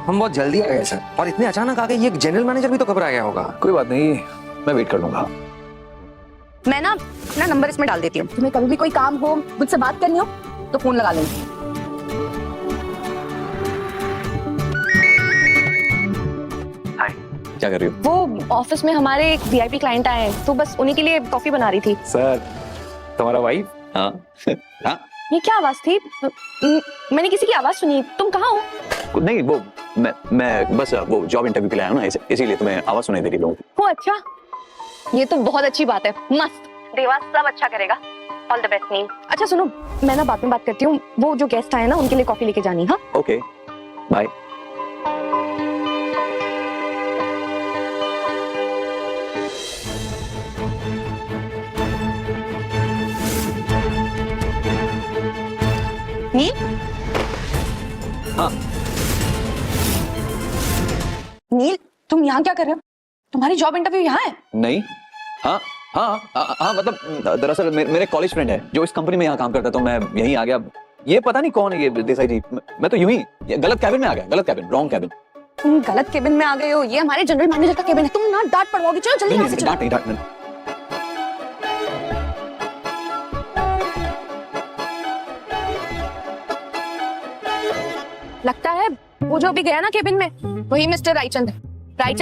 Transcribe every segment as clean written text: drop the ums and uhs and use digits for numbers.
हम बहुत जल्दी आ गए सर, और इतने अचानक आ गए, ये जनरल मैनेजर भी तो घबरा गया होगा। कोई बात नहीं, मैं वेट कर लूंगा। मैं ना अपना नंबर इसमें डाल देती हूँ, तुम्हें कभी भी कोई काम हो, मुझसे बात करनी हो तो फोन लगा लेंगे। हाय, क्या कर रही हो? वो ऑफिस में हमारे एक वीआईपी क्लाइंट आए हैं, तो बस उन्हीं के लिए कॉफी बना रही थी। सर, तुम्हारा वाइफ? हाँ हाँ। ये क्या आवाज थी? मैंने किसी की आवाज सुनी। तुम कहाँ हो? नहीं, वो मैं बस वो जॉब इंटरव्यू के लिए आया हूँ ना, इसीलिए तुम्हें आवाज सुनाई दे रही लोगों की। ओ अच्छा, ये तो बहुत अच्छी बात है। मस्त, देवा सब अच्छा करेगा। ऑल द बेस्ट नील। अच्छा सुनो, मैं ना बाद में बात करती हूँ, वो जो गेस्ट आए ना उनके लिए कॉफी लेके जानी। हाँ ओके, बाय। नील। हाँ नील, तुम यहाँ क्या कर रहे हो? तुम्हारी जॉब इंटरव्यू यहाँ है? नहीं, हाँ हाँ हाँ, मतलब दरअसल मेरे कॉलेज फ्रेंड है जो इस कंपनी में यहाँ काम करता है, तो मैं यहीं आ गया। ये पता नहीं कौन है ये देसाई जी, मैं तो यूं ही गलत कैबिन में आ गया। गलत कैबिन, रॉन्ग कैबिन। तुम गलत केबिन में आ गए हो। ये हमारे जनरल मैनेजर का केबिन है। तुम ना डांट पड़वाओगे। चलो जल्दी यहाँ से चलो। डांट नहीं, डांट नहीं। लगता है वो जो अभी गया ना केबिन में, वही मिस्टर रायचंद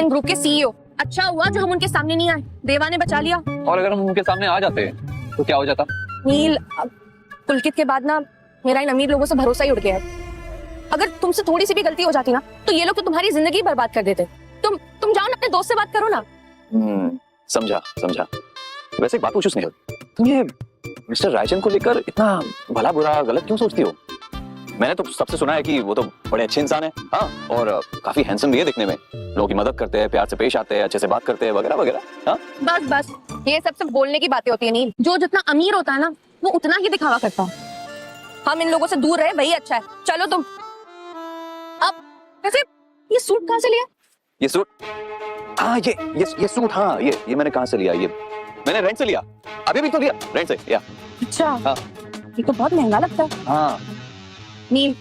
ग्रुप के सीईओ। अच्छा हुआ जो हम उनके सामने नहीं आए, देवा ने बचा लिया। और अगर हम उनके सामने आ जाते तो क्या हो जाता? नील, पुलकित के बाद ना मेरा इन अमीर लोगों से भरोसा ही उड़ गया है। अगर तुमसे थोड़ी सी भी गलती हो जाती ना, तो ये लोग तो तुम्हारी जिंदगी बर्बाद कर देते। तुम जाओ ना, अपने दोस्त से बात करो ना। समझा समझा। वैसे एक बात पूछूं स्नेहल, तुम ये मिस्टर रायचंद को लेकर इतना भला बुरा गलत क्यों सोचती हो? मैंने तो सबसे सुना है कि वो तो बड़े अच्छे इंसान है, हाँ, और काफी हैंडसम भी है दिखने में, लोगों की मदद करते हैं, प्यार से पेश आते हैं, अच्छे से बात करते हैं, वगैरह वगैरह। हाँ बस बस, ये सब सब बोलने की बातें होती है नील। जो जितना अमीर होता है ना, वो उतना ही दिखावा करता है। हम इन लोगों से दूर रहे, वही अच्छा है। चलो तुम। अब वैसे ये सूट कहाँ से लिया? ये सूट, हाँ ये सूट, हाँ ये मैंने कहाँ से लिया? ये मैंने रेंट से लिया, अभी भी तो लिया रेंट से। या अच्छा, हाँ। ये तो बहुत महंगा लगता है। हाँ नील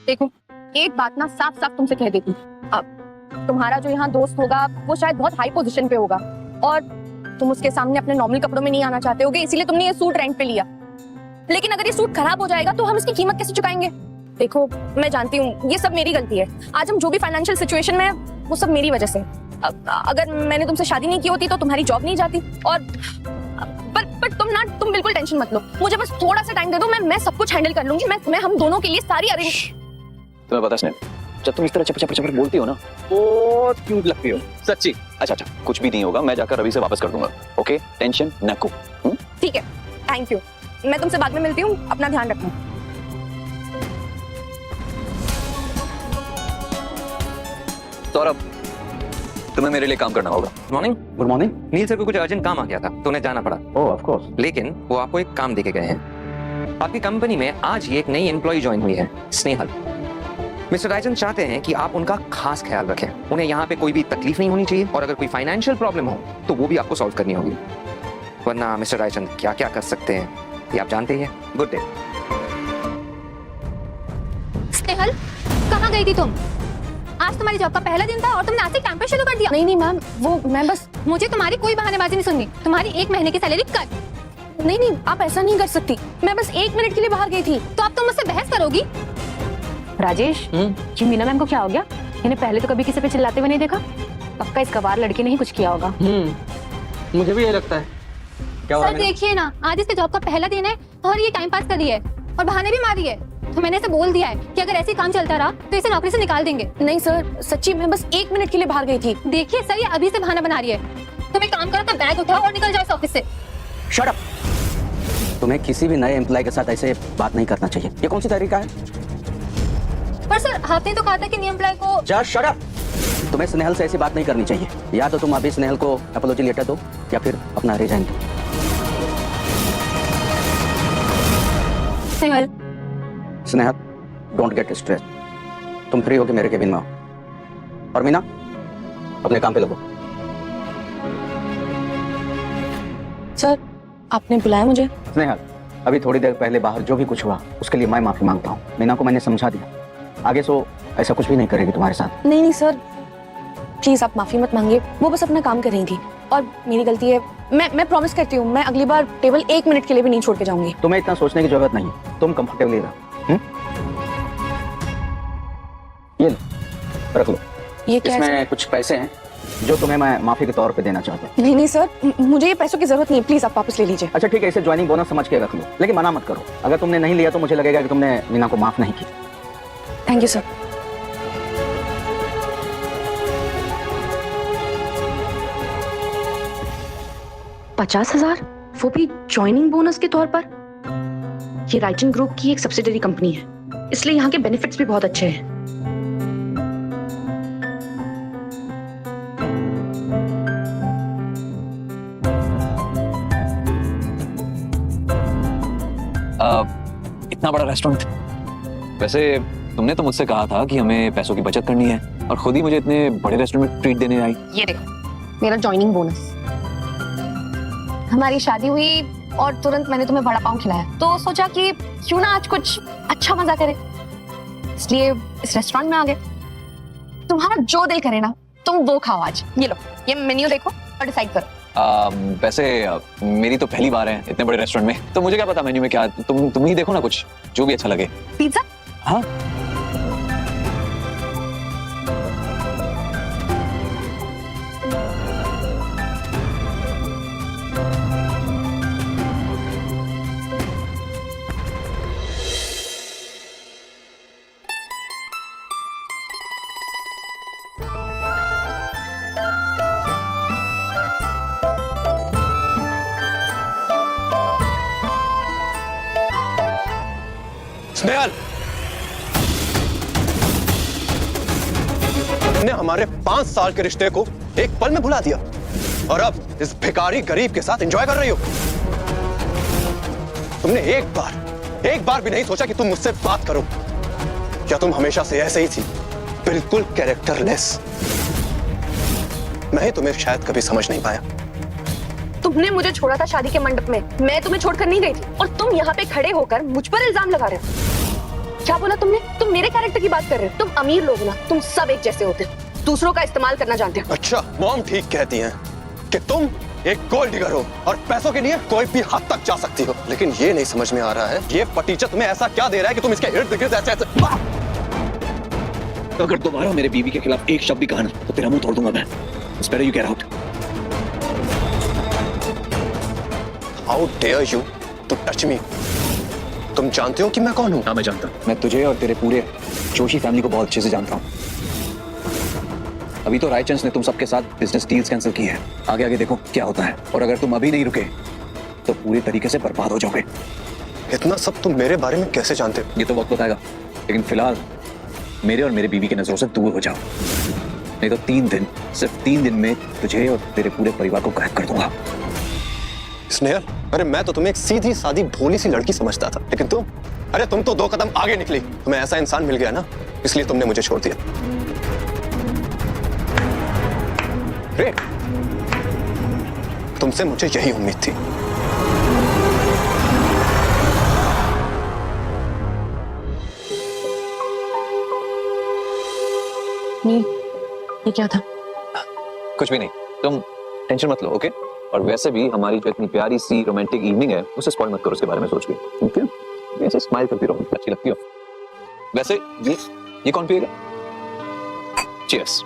देखो, एक बात ना साफ साफ तुमसे कह देती, अब तुम्हारा जो यहाँ दोस्त होगा वो शायद बहुत हाई पोजीशन पे होगा, और तुम उसके सामने अपने नॉर्मल कपड़ों में नहीं आना चाहते होगे, इसीलिए तुमने ये सूट रेंट पे लिया। लेकिन अगर ये सूट खराब हो जाएगा तो हम इसकी कीमत कैसे चुकाएंगे? देखो, मैं जानती हूँ ये सब मेरी गलती है। आज हम जो भी फाइनेंशियल सिचुएशन में है, वो सब मेरी वजह से। अगर मैंने तुमसे शादी नहीं की होती तो तुम्हारी जॉब नहीं जाती। और पर तुम बिल्कुल टेंशन मत लो, मुझे बस थोड़ा सा टाइम दे दो, मैं सब कुछ हैंडल कर लूंगी। मैं हम दोनों के लिए सारी अरेंज। तुम्हें पता है, जब तुम इस तरह चपर चपर बोलती हो ना, बहुत क्यूट लगती हो सच्ची। अच्छा, कुछ भी नहीं होगा, मैं जाकर रवि से वापस कर दूंगा। ओके, टेंशन न को। ठीक है, थैंक यू। मैं तुमसे बाद में मिलती हूँ, अपना ध्यान रखना। सौरभ, तुम्हें मेरे लिए काम करना होगा। Morning. Good morning. Neel sir को कुछ अर्जेंट काम आ गया था तो उन्हें जाना पड़ा। ओह ऑफ कोर्स। लेकिन वो आपको एक काम देके गए हैं। आपकी कंपनी में आज ही एक नई एम्प्लॉय ज्वाइन हुई है, स्नेहल। मिस्टर रायचंद चाहते हैं कि आप उनका खास ख्याल रखें। उन्हें यहाँ पे कोई भी तकलीफ नहीं होनी चाहिए, और अगर कोई फाइनेंशियल प्रॉब्लम हो तो वो भी आपको सॉल्व करनी होगी, वरना मिस्टर रायचंद क्या क्या कर सकते हैं ये आप जानते ही हैं। Good day. स्नेहल, कहाँ गई थी तुम? आज तुम्हारी जॉब का पहला दिन था और तुमने आज से कैंपस शुरू कर दिया। नहीं मैम, वो मैं बस, मुझे तुम्हारी कोई बहानेबाजी नहीं सुननी। तुम्हारी 1 महीने की सैलरी कट। नहीं आप ऐसा नहीं कर सकती। मैं बस 1 मिनट के लिए बाहर गई थी। तो अब तुम मुझसे बहस करोगी? राजेश, ये मीना मैम को क्या हो गया? इन्हें पहले तो कभी किसी पे चिल्लाते हुए नहीं देखा। पक्का इस गवार लड़की ने ही कुछ किया होगा। मुझे भी ये लगता है। क्या सर देखिए ना, आज इसके जॉब का पहला दिन है और ये टाइम पास कर रही है और बहाने भी मारी है। तो मैंने इसे बोल दिया है कि अगर ऐसे काम चलता रहा तो इसे नौकरी से निकाल देंगे। नहीं सर, सच्ची मैं बस 1 मिनट के लिए बाहर गई थी। देखिए सर, ये अभी से बहाना बना रही है। तुम एक काम करो, तो बैग उठाओ और निकल जाओ इस ऑफिस से। Shut up. तुम्हें किसी भी नए एम्प्लॉय के साथ ऐसे बात नहीं करना चाहिए। ये कौन सी तरीका है? पर सर, आपने तो कहा था कि न्यू एम्प्लॉय को। Just shut up. तुम्हें स्नेहल से ऐसी बात नहीं करनी चाहिए। या तो तुम अभी स्नेहल को अपॉलॉजी लेटर दो या फिर अपना रिजाइन दो। Snehal, don't get stress. तुम फ्री होके मेरे केबिन में आओ। और मीना, अपने काम पे लगो। सर, आपने बुलाया मुझे? स्नेहल, अभी थोड़ी देर पहले बाहर जो भी कुछ हुआ उसके लिए मैं माफी मांगता हूँ। मीना को मैंने समझा दिया, आगे सो ऐसा कुछ भी नहीं करेगी तुम्हारे साथ। नहीं नहीं सर, प्लीज आप माफी मत मांगिए, वो बस अपना काम कर रही थी और मेरी गलती है। मैं प्रॉमिस करती हूँ, मैं अगली बार टेबल 1 मिनट के लिए भी नहीं छोड़ के जाऊंगी। तुम्हें इतना सोचने की जरूरत नहीं, तुम कंफर्टेबली रहो। ये लो, रख लो। ये क्या है इसमें कुछ पैसे हैं जो तुम्हें मैं माफी के तौर पे देना चाहता हूँ। नहीं नहीं सर, मुझे ये पैसों की जरूरत नहीं है, प्लीज आप वापस ले लीजिए। अच्छा ठीक है, इसे ज्वाइनिंग बोनस समझ के रख लो, लेकिन मना मत करो। अगर तुमने नहीं लिया तो मुझे लगेगा कि तुमने मीना को माफ नहीं किया। Thank you sir. $50,000, वो भी ज्वाइनिंग बोनस के तौर पर। ये राइजन ग्रुप की एक सब्सिडरी कंपनी है, इसलिए यहाँ के बेनिफिट्स भी बहुत अच्छे हैं। इतना बड़ा रेस्टोरेंट। वैसे तुमने तो मुझसे कहा था कि हमें पैसों की बचत करनी है और खुद ही मुझे इतने बड़े रेस्टोरेंट में ट्रीट देने आई। ये देखो, मेरा ज्वाइनिंग बोनस। हमारी शादी हुई और तुरंत मैंने तुम्हें वड़ा पाव खिलाया, तो सोचा कि क्यों ना आज कुछ अच्छा मजा करे, इसलिए इस रेस्टोरेंट में आ गए। तुम्हारा जो दिल करे ना तुम वो खाओ आज। ये लो, ये मेन्यू देखो और डिसाइड करो। वैसे मेरी तो पहली बार है इतने बड़े रेस्टोरेंट में, तो मुझे क्या पता मेन्यू में क्या। तुम ही देखो ना, कुछ जो भी अच्छा लगे। पिज्जा? हाँ। स्नेहल, ने हमारे 5 साल के रिश्ते को एक पल में भुला दिया और अब इस भिखारी गरीब के साथ एंजॉय कर रही हो। तुमने एक बार भी नहीं सोचा कि तुम मुझसे बात करो। क्या तुम हमेशा से ऐसे ही थी, बिल्कुल कैरेक्टरलेस? मैं तुम्हें शायद कभी समझ नहीं पाया। तुमने मुझे छोड़ा था शादी के मंडप में, मैं तुम्हें छोड़कर नहीं गई थी, और तुम यहाँ पे खड़े होकर मुझ पर इल्जाम लगा रहे हो। क्या बोला तुमने? तुम मेरे कैरेक्टर की बात कर रहे हो? तुम अमीर लोग ना, तुम सब एक जैसे होते हो, दूसरों का इस्तेमाल करना जानते हो। अच्छा, मॉम ठीक कहती हैं कि तुम एक गोल्ड डिगर हो और पैसों के लिए कोई भी हद तक जा सकती हो, लेकिन ये नहीं समझ में आ रहा है ये फटीचा तुम्हें ऐसा क्या दे रहा है कि तुम इसके इर्द गिर्द ऐसे अगर दोबारा मेरे बीवी के खिलाफ एक शब्द भी कहा ना तो तेरा मुंह तोड़ दूंगा मैं। It's better you get out. How dare you to touch me? तुम जानते हो कि मैं कौन हूँ? हाँ मैं जानता हूँ। मैं तुझे और तेरे पूरे जोशी फैमिली को बहुत अच्छे से जानता हूँ। अभी तो रायचंद ने तुम सबके साथ बिजनेस डील्स कैंसिल की है। आगे आगे देखो क्या होता है, और अगर तुम अभी नहीं रुके तो पूरी तरीके से बर्बाद हो जाओगे। इतना सब तुम मेरे बारे में कैसे जानते हो? ये तो वक्त बताएगा, लेकिन फिलहाल मेरे और मेरे बीवी की नजरों से दूर हो जाओ, नहीं तो 3 दिन, सिर्फ 3 दिन में तुझे और तेरे पूरे परिवार को गायब कर दूंगा। स्नेहल, अरे मैं तो तुम्हें एक सीधी सादी भोली सी लड़की समझता था, लेकिन तुम तो 2 कदम आगे निकली। तुम्हें ऐसा इंसान मिल गया ना, इसलिए तुमने मुझे छोड़ दिया। ग्रेट, तुमसे मुझे यही उम्मीद थी। नील, ये क्या था? कुछ भी नहीं, तुम टेंशन मत लो, ओके? और वैसे भी हमारी जो इतनी प्यारी सी रोमांटिक इवनिंग है उसे स्पॉइल मत करो उसके बारे में सोच के, ओके? ऐसे स्माइल करती रहो, अच्छी लगती हो। वैसे ये कौन पिएगा? चीयर्स।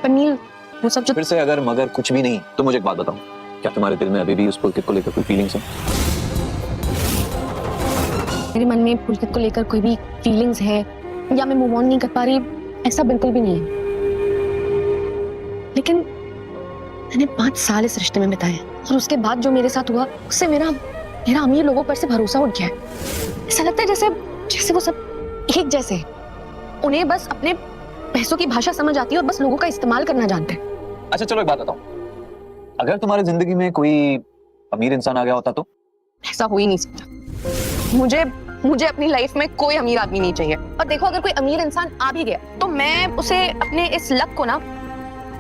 पर नील, वो सब जो फिर से अगर मगर कुछ भी नहीं तो मुझे एक बात बताओ, क्या तुम्हारे दिल में अभी भी उस पुलकित को लेकर कोई फीलिंग्स है? मेरे मन में पुलकित को लेकर कोई भी फीलिंग्स है या मैं मूव ऑन नहीं कर पा रही, ऐसा बिल्कुल भी नहीं है। लेकिन मैंने 5 साल इस रिश्ते में बिताए और उसके बाद जो मेरे साथ हुआ उससे मेरा अमीर लोगों पर से भरोसा उठ गया है। ऐसा लगता है जैसे वो सब एक जैसे, उन्हें बस अपने पैसों की भाषा समझ आती है और बस लोगों का इस्तेमाल करना जानते हैं। अच्छा चलो एक बात बताओ, अगर तुम्हारी जिंदगी में कोई अमीर इंसान आ गया होता तो? ऐसा हो ही नहीं सकता। मुझे अपनी लाइफ में कोई अमीर आदमी नहीं चाहिए। और देखो, अगर कोई अमीर इंसान आ भी गया तो मैं उसे अपने इस लक को ना,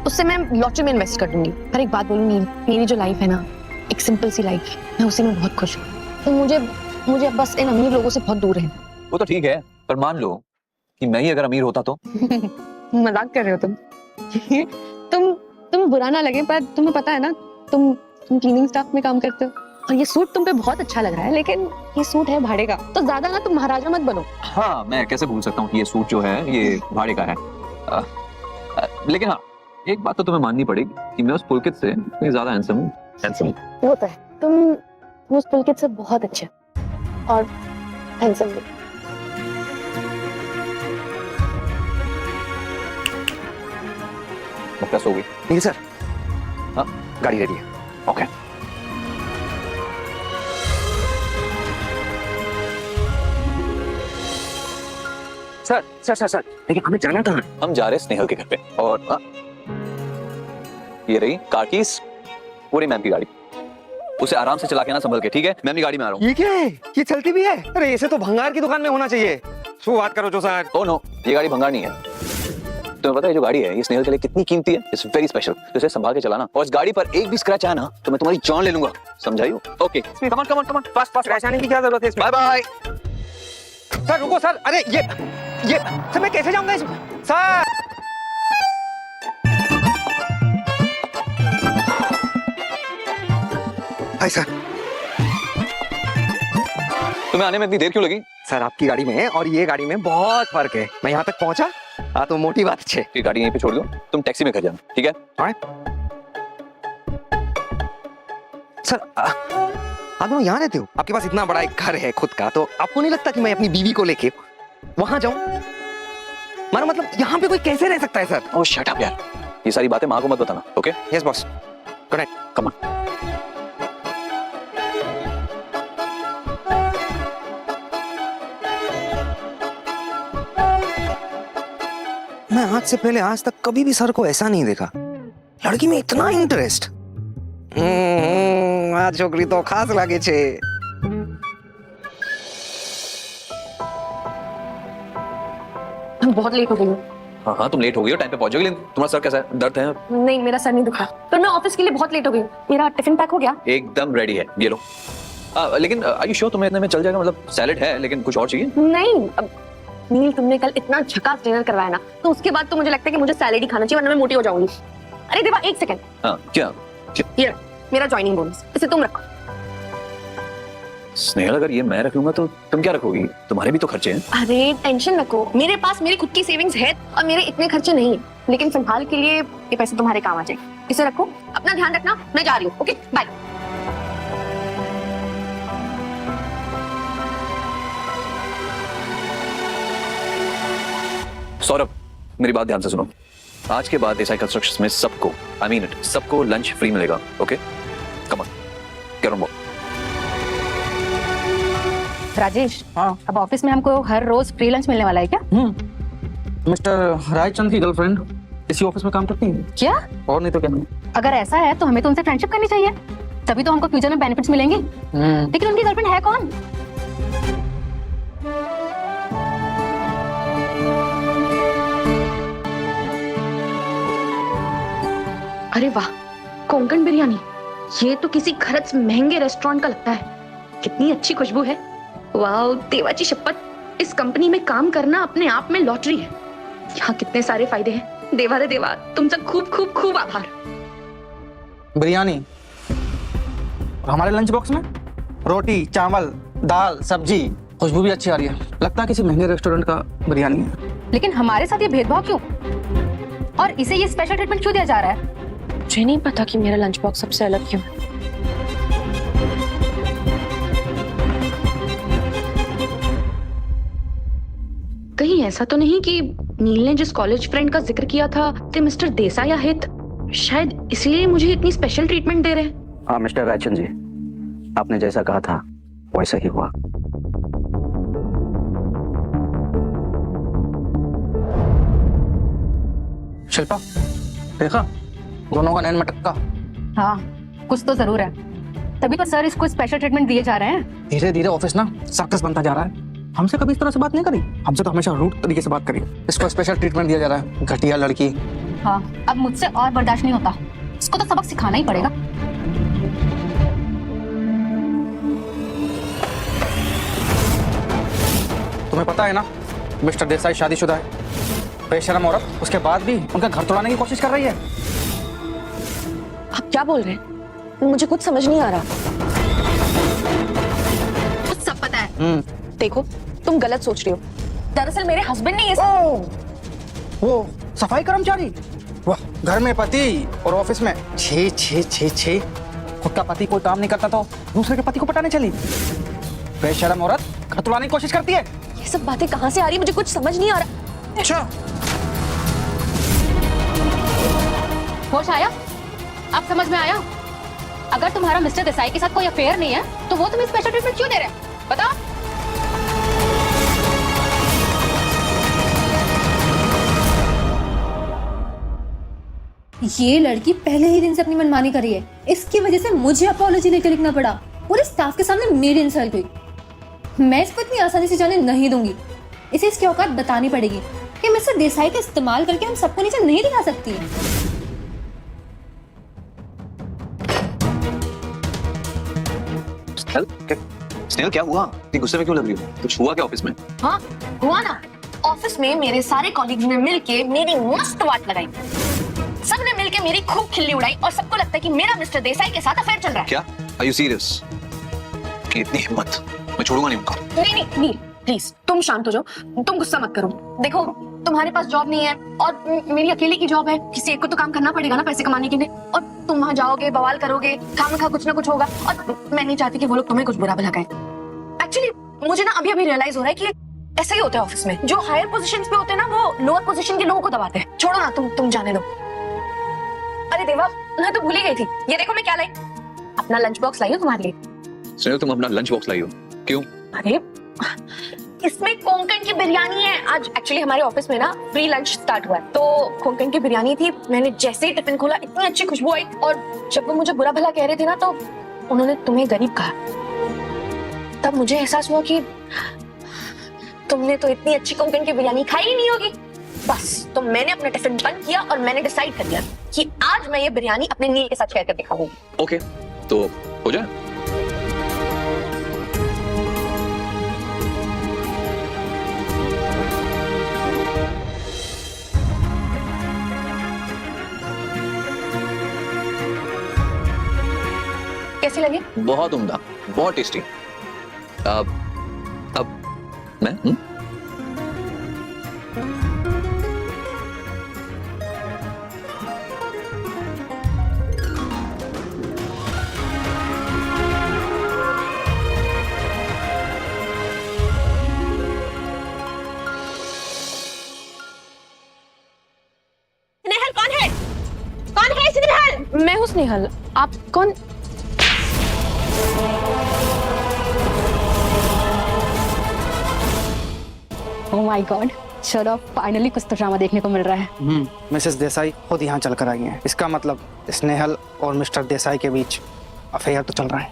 उससे मैं लॉटरी में इन्वेस्ट कर दूंगी। पर एक बात बोलूंगी, मेरी जो लाइफ है ना, एक सिंपल सी लाइफ है, मैं उसे में बहुत खुश हूँ। तो मुझे अब बस इन अमीर लोगों से बहुत दूर है। वो तो ठीक है, पर मान लो कि मैं ही अगर अमीर होता तो मजाक कर रहे हो तुम बुरा ना लगे, पर तुम्हें पता है ना, तुम क्लीनिंग स्टाफ में काम करते हो और ये सूट तुम पे बहुत अच्छा लग रहा है, लेकिन ये सूट है भाड़े का, तो ज्यादा ना तुम महाराजा मत बनो। हाँ, मैं कैसे भूल सकता हूँ कि ये सूट जो है ये भाड़े का है। लेकिन हाँ, एक बात तो तुम्हें माननी पड़ेगी कि मैं उस पुलकित से कहीं ज्यादा हैंडसम हूँ। वो तो है, तुम उस पुलकित से बहुत अच्छे और हैंडसम भी। मुक्ता सो गई? नहीं सर, हाँ? गाड़ी रेडी है। Okay. Sir sir sir sir, लेकिन हमें जाना कहाँ है? हम जा रहे हैं स्नेहल के घर पे, और ये रही कार कीज, पूरी मैम की गाड़ी। उसे आराम से चला के ना, संभल के, ठीक है? मैं अपनी गाड़ी में आ रहा हूँ। ये क्या है? ये चलती भी है? अरे इसे तो भंगार की दुकान में होना चाहिए। शू बात करो जो सर। ओह नो, ये गाड़ी भंगार नहीं है। तुम्हें पता है जो गाड़ी है ये स्नेहल के लिए कितनी कीमती है? It's very special. तो इसे संभाल के चलाना, और इस गाड़ी पर एक भी स्क्रैच आया ना तो मैं तुम्हारी जान ले लूंगा, समझाइयो? Okay, come on come on come on, fast fast. Crash आने की क्या जरूरत है इसमें? Bye bye. सर रुको सर, अरे ये सर मैं कैसे जाऊंगा इसमें? Sir hi sir. तुम्हें आने में इतनी देर क्यों लगी? सर आपकी गाड़ी में और ये गाड़ी में बहुत फर्क है। मैं यहाँ तक पहुंचा, हाँ तो मोटी बात है। ये गाड़ी यहीं पे छोड़ दो, तुम टैक्सी में घर जाना, ठीक है? सर आप लोग यहाँ रहते हो? आपके पास इतना बड़ा एक घर है खुद का, तो आपको नहीं लगता कि मैं अपनी बीवी को लेके वहां जाऊं? मानो मतलब यहाँ पे कोई कैसे रह सकता है सर? ओह शट अप यार, ये सारी बातें माँ को मत बताना, okay? Yes boss, good night. Come on. मैं आज से पहले आज तक कभी भी सर को ऐसा नहीं देखा, लड़की में इतना इंटरेस्ट। आ छोकरी तो खास लागे छे। मैं बहुत लेट हो गई हूँ। हाँ हाँ, तुम लेट हो गई हो, टाइम पे पहुंचोगी। लेकिन तुम्हारा सर कैसा है? दर्द है? नहीं, मेरा सर नहीं दुखा, पर मैं ऑफिस के लिए बहुत लेट हो गई हूँ। मेरा टिफिन पैक हो गया? एकदम रेडी है, ये लो। लेकिन आर यू श्योर तुम्हें इतने में चल जाएगा? मतलब सैलेड है, लेकिन कुछ और चाहिए? नहीं, अब नील तुमने कल इतना झकास डिनर करवाया ना, तो उसके बाद तो मुझे लगता है कि मुझे सैलेड ही खाना चाहिए, वरना मैं मोटी हो जाऊंगी। अरे देवा, एक सेकंड। हाँ क्या? ये मेरा ज्वाइनिंग बोनस, इसे तुम रखो। स्नेहल, अगर ये मैं रख लूंगा तो तुम क्या रखोगी? तुम्हारे भी तो खर्चे हैं। अरे टेंशन रखो, मेरे पास मेरी खुद की सेविंग्स है और मेरे इतने खर्चे नहीं है, लेकिन फिलहाल के लिए ये पैसे तुम्हारे काम आ जाएंगे। इसे रखो, अपना ध्यान रखना, मैं जा रही हूँ। Okay bye. सौरभ, मेरी बात ध्यान से सुनो। आज के बाद देसाई कंस्ट्रक्शंस में सबको, आई मीन इट, सबको लंच फ्री मिलेगा, okay? Come on, get on board. Rajesh, हाँ अब ऑफिस में हमको हर रोज फ्री लंच मिलने वाला है क्या? मिस्टर रायचंद की गर्लफ्रेंड इसी ऑफिस में काम करती है। क्या? और नहीं तो क्या? अगर ऐसा है तो हमें तो उनसे फ्रेंडशिप करनी चाहिए, तभी तो हमको फ्यूचर में बेनिफिट्स मिलेंगे। लेकिन उनकी गर्लफ्रेंड है कौन? अरे वाह, कोंकण बिरयानी, ये तो किसी खरच महंगे रेस्टोरेंट का लगता है। कितनी अच्छी खुशबू है। वाह, देवाची शपथ, इस कंपनी में काम करना अपने आप में लॉटरी है। यहाँ कितने सारे फायदे हैं। देवा रे देवा, तुमसे खूब खूब खूब आभार। बिरयानी और हमारे लंच बॉक्स में रोटी, चावल, दाल, सब्जी, खुशबू भी अच्छी आ रही है। लगता है किसी महंगे रेस्टोरेंट का बिरयानी है। लेकिन हमारे साथ ये भेदभाव क्यों? और इसे ये स्पेशल ट्रीटमेंट क्यों दिया जा रहा है? मुझे नहीं पता कि मेरा लंच बॉक्स सबसे अलग क्यों है। कहीं ऐसा तो नहीं कि नील ने जिस कॉलेज फ्रेंड का जिक्र किया था ते मिस्टर देसाई आहेत, शायद इसलिए मुझे इतनी स्पेशल ट्रीटमेंट दे रहे हैं। हाँ मिस्टर रायचंद जी, आपने जैसा कहा था वैसा ही हुआ। शिल्पा, देखा दोनों का नैन मटक्का। हाँ, कुछ तो जरूर है, तभी तो सर इसको स्पेशल ट्रीटमेंट दिए जा रहे हैं। धीरे धीरे ऑफिस ना सर्कस बनता जा रहा है। हमसे कभी इस तरह से बात नहीं करी, हमसे तो हमेशा रूट तरीके से बात करी। इसको स्पेशल ट्रीटमेंट दिया जा रहा है, घटिया लड़की। हाँ, अब मुझसे और बर्दाश्त नहीं होता, इसको तो सबक सिखाना ही पड़ेगा। तुम्हें पता है ना मिस्टर देसाई शादीशुदा है, बेशरम औरत, उसके बाद भी उनका घर तोड़ाने की कोशिश कर रही है। आप क्या बोल रहे हैं? मुझे कुछ समझ नहीं आ रहा। कुछ सब पता है। देखो, तुम गलत सोच रही हो। दरअसल मेरे हस्बैंड ने ये वो सफाई कर्मचारी, वाह, घर में पति और ऑफिस में छे छे छे छे। खुद का पति कोई काम नहीं करता तो दूसरे के पति को पटाने चली। बेशरम औरत घर तोड़ाने की कोशिश करती है। ये सब बातें कहाँ से आ रही है? मुझे कुछ समझ नहीं आ रहा। अच्छा, होश आया? अब समझ में आया? अगर तुम्हारा मिस्टर देसाई के साथ कोई अफेयर नहीं है तो वो तुम्हें स्पेशल ट्रीटमेंट क्यों दे रहे हैं? बताओ। ये लड़की पहले ही दिन से अपनी मनमानी करी है, इसकी वजह से मुझे अपॉलॉजी लेकर लिखना पड़ा। पूरे स्टाफ के सामने मेरी इंसल्ट हुई। मैं इसको इतनी आसानी से जाने नहीं दूंगी। इसे इसकी औकात बतानी पड़ेगी कि मिस्टर देसाई का इस्तेमाल करके हम सबको नीचे नहीं दिखा सकती। स्नेहल क्या हुआ? इतनी गुस्से में क्यों लग रही हो? कुछ हुआ क्या ऑफिस में? हाँ, हुआ ना। ऑफिस में मेरे सारे कॉलीग्स ने मिलके मेरी मस्त वाट लगाई। सबने मिलके मेरी खूब खिल्ली उड़ाई और सबको लगता है कि मेरा मिस्टर देसाई के साथ अफेयर चल रहा है। क्या? Are you serious? इतनी हिम्मत? मैं छोड़ूंगा नहीं उनका। नहीं, नील, प्लीज तुम शांत हो जाओ। तुम गुस्सा मत करो। देखो, तुम्हारे पास जॉब नहीं है और मेरी अकेले की जॉब है। किसी एक को तो काम करना पड़ेगा ना पैसे कमाने के लिए। और तुम वहां जाओगे, बवाल करोगे, खामखा कुछ ना कुछ होगा। और मैं नहीं चाहती कि वो लोग तुम्हें कुछ बुरा भला कहें। एक्चुअली मुझे ना अभी रियलाइज हो रहा है कि ऐसा ही होता है ऑफिस में। जो हायर पोजीशंस पे होते हैं ना, वो लोअर पोजीशन के लोगों को दबाते हैं। छोड़ो ना, तुम जाने दो। अरे देवा, मैं तो भूल ही गई थी। ये देखो मैं क्या लाई, अपना लंच बॉक्स लाई हूँ तुम्हारे लिए। स्नेहल, तुम अपना लंच बॉक्स लाई हो? क्यों? अरे इसमें कोंकण की बिरयानी है। आज एक्चुअली हमारे ऑफिस में ना फ्री लंच स्टार्ट हुआ है, तो कोंकण की बिरयानी थी। मैंने जैसे ही टिफिन खोला, इतनी अच्छी खुशबू आई। और जब वो मुझे बुरा भला कह रहे थे ना, तो उन्होंने तुम्हें गरीब कहा। तब मुझे एहसास हुआ कि तुमने तो इतनी अच्छी कोंकण की बिरयानी खाई ही नहीं होगी। बस तो मैंने अपना टिफिन बंद किया और मैंने डिसाइड कर लिया कि आज मैं ये बिरयानी अपने नील के साथ शेयर करके खाऊंगी। ओके, तो हो जाए। कैसी लगी? बहुत उम्दा, बहुत टेस्टी। अब मैं स्नेहल कौन है? कौन है स्नेहल? मैं हूँ स्नेहल। आप कौन? ओह माय गॉड, चलो फाइनली कुछ तो ड्रामा देखने को मिल रहा है। मिसेस देसाई खुद यहाँ चल कर आई हैं। इसका मतलब स्नेहल और मिस्टर देसाई के बीच अफेयर तो चल रहा है।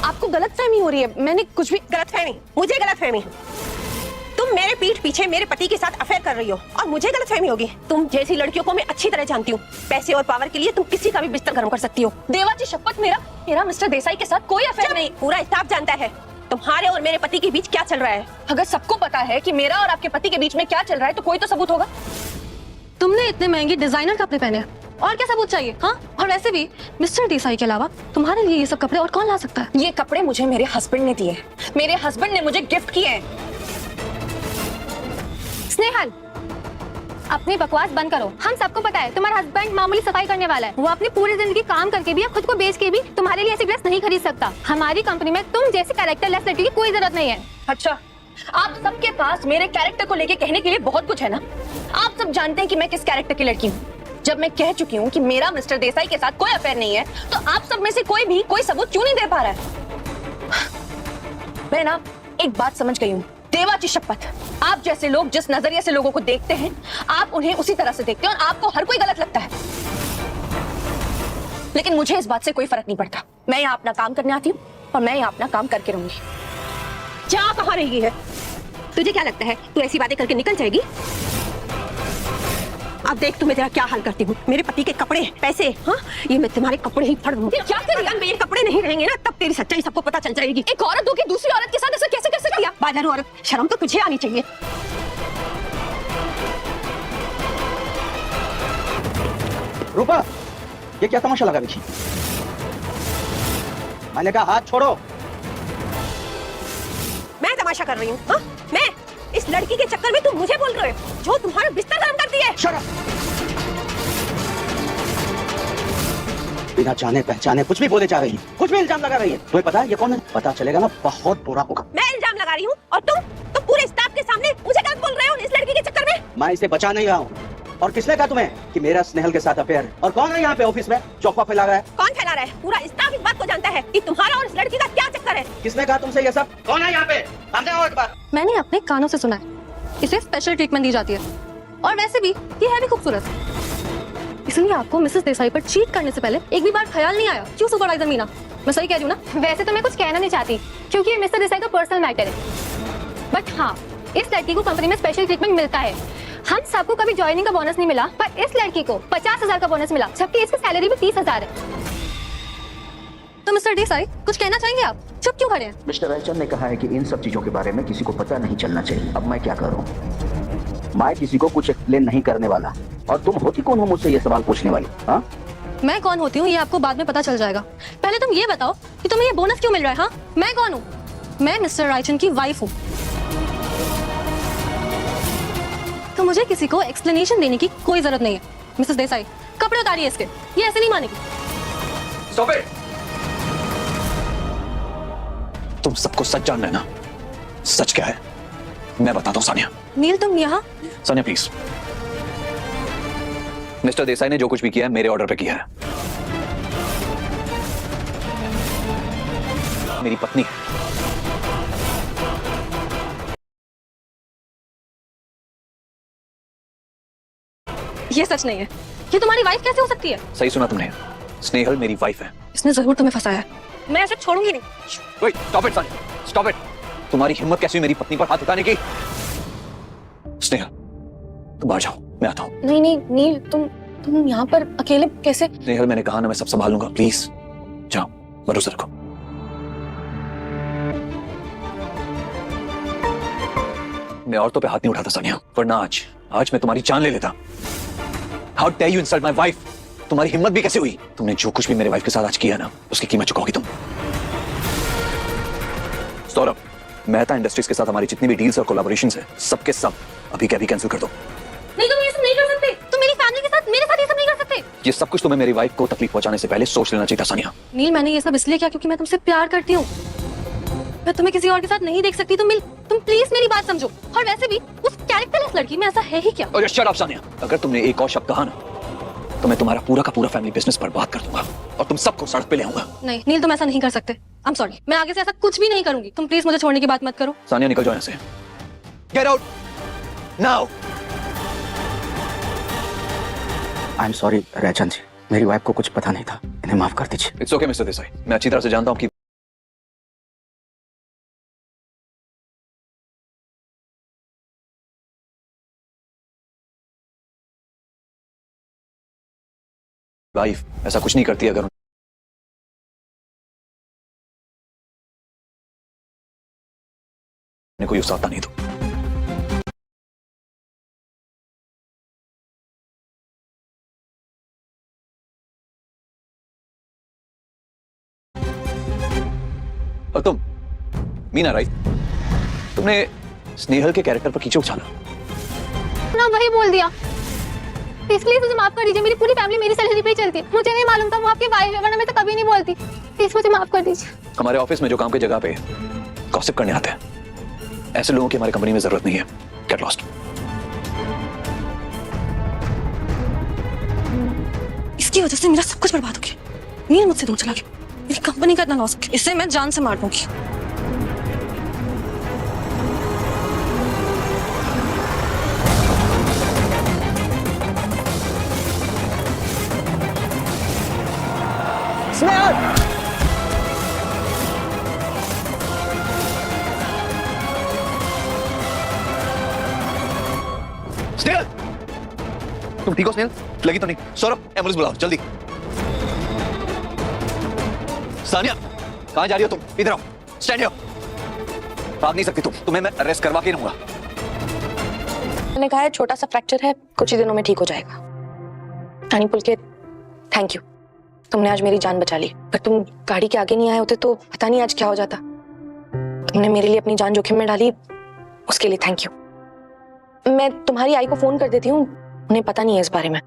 आपको गलतफहमी हो रही है। मैंने कुछ भी गलतफहमी, मुझे गलतफहमी। तुम मेरे पीठ पीछे मेरे पति के साथ अफेयर कर रही हो और मुझे गलतफहमी होगी। तुम जैसी लड़कियों को मैं अच्छी तरह जानती हूँ। पैसे और पावर के लिए तुम किसी का भी बिस्तर गर्म कर सकती हो। देवाची शपथ, मेरा मिस्टर देसाई के साथ कोई अफेयर नहीं। पूरा स्टाफ जानता है तुम्हारे और मेरे पति के बीच क्या चल रहा है। अगर सबको पता है कि मेरा और आपके पति के बीच में क्या चल रहा है, तो कोई तो सबूत होगा। तुमने इतने महंगे डिजाइनर कपड़े पहने, और क्या सबूत चाहिए? हाँ, और वैसे भी मिस्टर देसाई के अलावा तुम्हारे लिए ये सब कपड़े और कौन ला सकता है? ये कपड़े मुझे मेरे हस्बैंड ने दिए। मेरे हस्बैंड ने मुझे गिफ्ट किए हैं। स्नेहल, अपनी बकवास बंद करो। हम सबको पता है तुम्हारा हस्बैंड मामूली सफाई करने वाला है। वो अपनी पूरी जिंदगी काम करके भी या खुद को बेच के भी तुम्हारे लिए ऐसी ड्रेस नहीं खरीद सकता। हमारी कंपनी में तुम जैसी कैरेक्टर लेस लड़की की कोई जरूरत नहीं है। अच्छा, आप सबके पास मेरे कैरेक्टर को लेके कहने के लिए बहुत कुछ है ना। आप सब जानते हैं कि मैं किस कैरेक्टर की लड़की हूँ। जब मैं कह चुकी हूँ कि मेरा मिस्टर देसाई के साथ कोई अफेयर नहीं है, तो आप सब में से कोई भी कोई सबूत क्यों नहीं दे पा रहा है? मैं ना एक बात समझ गई हूँ, देवाची शपथ, आप जैसे लोग जिस नजरिए से लोगों को देखते हैं, आप उन्हें उसी तरह से देखते हैं और आपको हर कोई गलत लगता है। लेकिन मुझे इस बात से कोई फर्क नहीं पड़ता। मैं यहाँ अपना काम करने आती हूँ और मैं यहाँ अपना काम करके रहूंगी। जा कहाँ रही है? तुझे क्या लगता है तू ऐसी बातें करके निकल जाएगी? अब देख तुम्हें तेरा क्या हाल करती हूँ। मेरे पति के कपड़े, पैसे, हाँ, ये मैं तुम्हारे कपड़े ही फाड़ दूंगी। क्या कर रही है? ये कपड़े नहीं रहेंगे ना, तब तेरी सच्चाई सबको पता चल जाएगी। एक औरत होकर दूसरी औरत के साथ ऐसा कैसे कर सकती है? बादरू औरत, शर्म तो तुझे आनी चाहिए। रूपा, ये क्या तमाशा लगा बिछी? मैंने कहा हाथ छोड़ो। मैं तमाशा कर रही हूँ? हाँ? मैं इस लड़की के चक्कर में तुम मुझे बोल रहे हो जो तुम्हारा बिस्तर गरम करती है? Shut up! बिना जाने पहचाने कुछ भी बोले जा रही है, कुछ भी इल्जाम लगा रही है। तुम्हें पता है ये कौन है? पता चलेगा ना बहुत बुरा होगा। मैं इल्जाम लगा रही हूँ और तुम पूरे स्टाफ के सामने मुझे गलत बोल रहे हो इस लड़की के चक्कर में? मैं इसे बचा नहीं रहा हूँ। और किसने कहा तुम्हें कि मेरा स्नेहल के साथ अफेयर है? और कौन है यहाँ पे ऑफिस में चौपा फैला रहा है? कौन फैला रहा है? पूरा स्टाफ इस बात को जानता है कि तुम्हारा और इस लड़की का क्या चक्कर है। किसने कहा तुमसे ये सब? कौन है यहाँ पे? सामने आओ एक बार। मैंने अपने कानों से सुना है इसे स्पेशल ट्रीटमेंट दी जाती है, और वैसे भी ये है भी खूबसूरत, इसलिए आपको मिसेस देसाई पर चीट करने से पहले एक भी बार ख्याल नहीं आया? क्यों सुपरवाइजर मीना, मैं सही कह रही हूँ ना? वैसे तो मैं कुछ कहना नहीं चाहती क्योंकि ये मिस्टर देसाई का पर्सनल मैटर है, बट हाँ इस लड़की को कंपनी में स्पेशल ट्रीटमेंट मिलता है। हम सबको कभी ज्वाइनिंग का बोनस नहीं मिला, पर इस लड़की को 50,000 का बोनस मिला, जबकि इसकी सैलरी भी 30,000 है। तो मिस्टर देसाई कुछ कहना चाहेंगे आप? चुप क्यों खड़े हैं? मिस्टर रायचंद ने कहा है कि इन सब चीजों के बारे में किसी को पता नहीं चलना चाहिए। अब मैं क्या करूं? मैं किसी को कुछ एक्सप्लेन नहीं करने वाला। और तुम होती कौन हो मुझसे ये सवाल पूछने वाली? हाँ, मैं कौन होती हूँ ये आपको बाद में पता चल जाएगा। पहले तुम ये बताओ कि तुम्हें ये बोनस क्यों मिल रहा है? हाँ, मैं कौन हूँ? मैं मिस्टर रायचंद की वाइफ हूँ, तो मुझे किसी को एक्सप्लेनेशन देने की कोई जरूरत नहीं है। मिसेस देसाई, कपड़े उतारिए इसके, ये ऐसे नहीं मानेगी। Stop it! तुम सबको सच जानना है ना? सच क्या है मैं बताता हूँ सानिया। नील तुम यहाँ? सानिया प्लीज, मिस्टर देसाई ने जो कुछ भी किया है मेरे ऑर्डर पे किया है। मेरी पत्नी है। ये सच नहीं है। ये तुम्हारी वाइफ कैसे हो सकती है? सही सुना तुमने, स्नेहल मेरी वाइफ है। इसने जरूर तुम्हें फंसाया है। मैं ऐसे छोड़ूंगी नहीं। Wait, stop it Sania, stop it! तुम्हारी हिम्मत कैसी हुई मेरी पत्नी पर हाथ उठाने की? स्नेहल, तुम बाहर जाओ, मैं आता हूँ। नहीं नहीं नील, तुम यहाँ पर अकेले कैसे? स्नेहल, मैंने कहा ना मैं सब संभाल लूंगा, प्लीज जाओ, भरोसा रखो। मैं औरतों पे हाथ नहीं उठाता सानिया, वरना आज मैं तुम्हारी जान ले लेता। How dare you insult my wife? तुम्हारी हिम्मत भी कैसे हुई? तुमने जो कुछ भी मेरे वाइफ के साथ आज किया ना, उसकी कीमत चुकाओगी तुम। सौरभ, मेहता इंडस्ट्रीज के साथ हमारी जितनी भी डील्स और कोलैबोरेशंस है, सबके सब अभी के अभी कैंसिल कर दो। नहीं, तुम ये सब नहीं कर सकते। तुम मेरी फैमिली के साथ, मेरे साथ ये सब नहीं कर सकते। ये सब कुछ तुम्हें मेरी वाइफ को तकलीफ पहुंचाने से पहले सोच लेना चाहिए था सानिया। नील, मैंने ये सब इसलिए किया क्योंकि मैं तुमसे प्यार करती हूँ। मैं तुम्हें किसी और के साथ नहीं देख सकती। तुम प्लीज मेरी बात समझो। और वैसे भी उस कैरेक्टरलेस लड़की में ऐसा है ही क्या? और शट अप सानिया, अगर तुमने एक और शब्द कहा ना तो मैं तुम्हारा पूरा का पूरा फैमिली बिजनेस बर्बाद कर दूंगा और तुम सबको सड़क पे ले आऊंगा। नहीं नील, तुम ऐसा नहीं कर सकते। आई एम सॉरी, मैं आगे से ऐसा कुछ भी नहीं करूंगी। तुम प्लीज मुझे छोड़ने की बात मत करो। सानिया, निकल जाओ यहाँ से। Get out now. I am sorry Raichand ji, मेरी वाइफ को कुछ पता नहीं था, इन्हें माफ कर दीजिए। इट्स ओके मिस्टर देसाई, मैं अच्छी तरह से जानता हूँ कि वाइफ ऐसा कुछ नहीं करती अगर उन्हें कोई उकसाता नहीं तो। और तुम मीना, राइट? तुमने स्नेहल के कैरेक्टर पर कीचड़ उछाला। ना वही बोल दिया। प्लीज मुझे माफ कर दीजिए, मेरी पूरी फैमिली मेरी सैलरी पे ही चलती है। मुझे नहीं मालूम था वो आपकी वाइफ है, वरना मैं तो कभी नहीं बोलती। प्लीज मुझे माफ कर दीजिए। हमारे ऑफिस में जो काम की जगह पे गॉसिप करने आते हैं, ऐसे लोगों की हमारी कंपनी में जरूरत नहीं है। Get lost. इसकी वजह से मेरा सब कुछ बर्बाद हो गया। नील मुझसे दूर चला गया, मेरी कंपनी का इतना लॉस हो गया। इससे मैं जान से मार दूंगी। स्नेहल, तुम ठीक हो स्नेहल? लगी तो नहीं? सौरभ, एम्बुलेंस बुलाओ जल्दी। सानिया, कहां जा रही हो तुम? इधर आओ, स्टैंड हियर। भाग नहीं सकती तुम, तुम्हें मैं अरेस्ट करवा के रहूंगा। मैंने कहा है छोटा सा फ्रैक्चर है, कुछ ही दिनों में ठीक हो जाएगा। रानी पुलकित, थैंक यू, तुमने आज मेरी जान बचा ली। अगर तुम गाड़ी के आगे नहीं आए होते तो पता नहीं आज क्या हो जाता। तुमने मेरे लिए अपनी जान जोखिम में डाली, उसके लिए थैंक यू। मैं तुम्हारी आई को फोन कर देती हूँ, उन्हें पता नहीं है इस बारे में।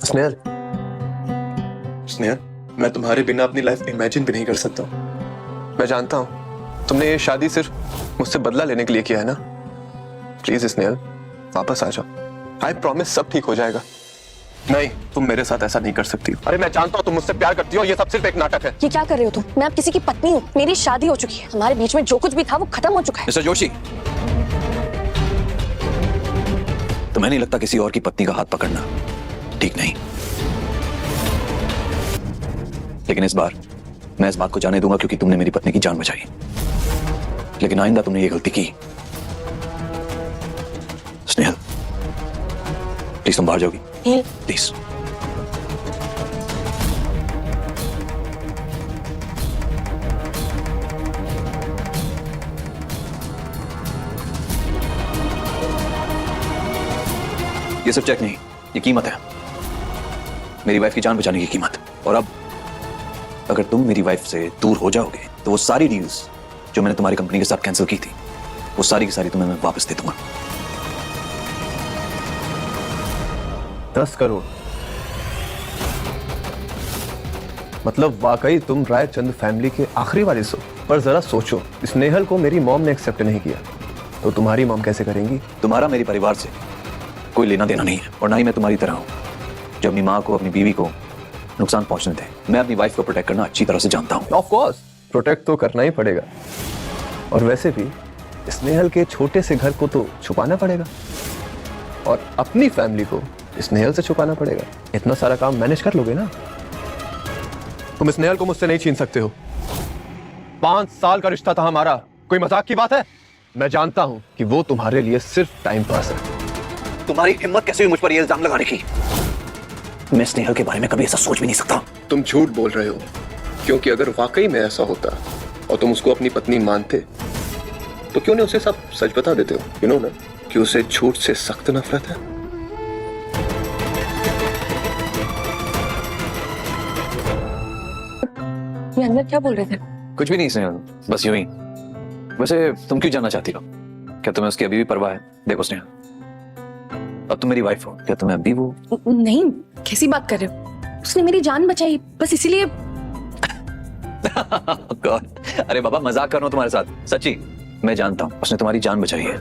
स्नेहल, स्नेहल, मैं तुम्हारे बिना अपनी लाइफ इमेजिन भी नहीं कर सकता। मैं जानता हूँ तुमने ये शादी सिर्फ मुझसे बदला लेने के लिए किया है ना। प्लीज स्नेहल, वापस आ जाओ। आई प्रॉमिस सब ठीक हो जाएगा। नहीं, तुम मेरे साथ ऐसा नहीं कर सकती। अरे मैं जानता हूँ तुम मुझसे प्यार करती हो, ये सब सिर्फ एक नाटक है। ये क्या कर रहे हो तुम? मैं अब किसी की पत्नी हूँ, मेरी शादी हो चुकी है, हमारे बीच में जो कुछ भी था वो खत्म हो चुका है। मिस्टर जोशी, तुम्हें नहीं लगता किसी और की पत्नी का हाथ पकड़ना ठीक नहीं? लेकिन इस बार मैं इस बात को जाने दूंगा क्योंकि तुमने मेरी पत्नी की जान बचाई। लेकिन आइंदा तुमने ये गलती की। स्नेहल, प्लीज तुम बाहर जाओगी? प्लीज। ये सब चेक नहीं, ये कीमत है, मेरी वाइफ की जान बचाने की कीमत। और अब अगर तुम मेरी वाइफ से दूर हो जाओगे तो वो सारी डील्स जो मैंने तुम्हारी कंपनी के साथ कैंसिल की थी वो सारी की सारी तुम्हें मैं वापस दे दूंगा। 10 करोड़? मतलब वाकई तुम रायचंद फैमिली के आखिरी वारिस हो। पर जरा सोचो, स्नेहल को मेरी मॉम ने एक्सेप्ट नहीं किया तो तुम्हारी मॉम कैसे करेंगी? तुम्हारा मेरे परिवार से कोई लेना देना नहीं है और ना ही मैं तुम्हारी तरह हूं जो अपनी माँ को, अपनी बीवी को नुकसान पहुंचने दे। मैं अपनी वाइफ को प्रोटेक्ट करना अच्छी तरह से जानता हूं। ऑफ कोर्स प्रोटेक्ट तो करना ही पड़ेगा, और वैसे भी स्नेहल के छोटे से घर को तो छुपाना पड़ेगा और अपनी फैमिली को स्नेहल से छुपाना पड़ेगा। इतना सारा काम मैनेज कर लोगे ना? तुम स्नेहल को मुझसे नहीं छीन सकते हो। 5 साल का रिश्ता था हमारा, कोई मजाक की बात है? मैं जानता हूं कि वो तुम्हारे लिए सिर्फ टाइम पास है। तुम्हारी हिम्मत कैसे हुई मुझ पर ये इल्जाम लगाने की? मैं स्नेहल के बारे में कभी ऐसा सोच भी नहीं सकता। तुम झूठ बोल रहे हो, क्योंकि अगर वाकई में ऐसा होता और तुम उसको अपनी पत्नी मानते तो क्यों नहीं उसे सब सच बता देते हो? यू नो ना कि उसे झूठ से सख्त नफरत है। ये अंदर क्या बोल रहे थे? कुछ भी नहीं स्नेहल, बस यूं ही। वैसे तुम क्यों जानना चाहती हो? क्या तुम्हें उसकी अभी भी परवाह है? देखो स्नेहल, अब तुम मेरी वाइफ हो, क्या तुम्हें अभी वो? नहीं, कैसी बात कर रहे हो? उसने मेरी जान बचाई, बस इसीलिए। God, अरे बाबा मजाक कर रहा हूं तुम्हारे साथ, सच्ची। मैं जानता हूं उसने तुम्हारी जान बचाई है,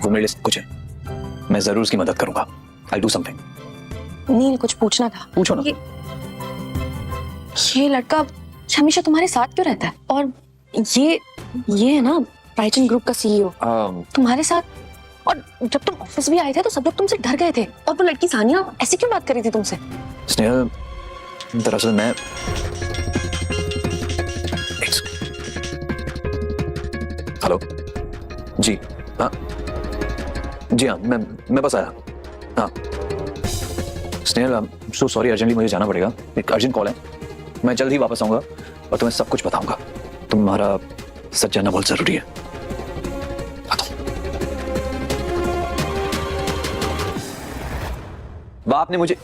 वो मेरे लिए सब कुछ है। मैं जरूर उसकी मदद करूंगा। I'll do something। नील, कुछ पूछना था। पूछो ना। ये लड़का हमेशा तुम्हारे साथ क्यों रहता है? और ये है ना रायचंद ग्रुप का सीईओ, तुम्हारे साथ। और जब तुम ऑफिस भी आए थे तो सब लोग तुमसे डर गए थे। और वो लड़की सानिया ऐसे क्यों बात कर रही थी तुमसे? स्नेहल, दरअसल मैं हेलो जी हाँ जी हाँ मैं बस आया। हाँ Snehal, I am so sorry, urgently मुझे जाना पड़ेगा, एक अर्जेंट कॉल है। मैं जल्द ही वापस आऊंगा और तुम्हें सब कुछ बताऊंगा। तुम्हारा सच जानना बहुत जरूरी है। बाप ने मुझे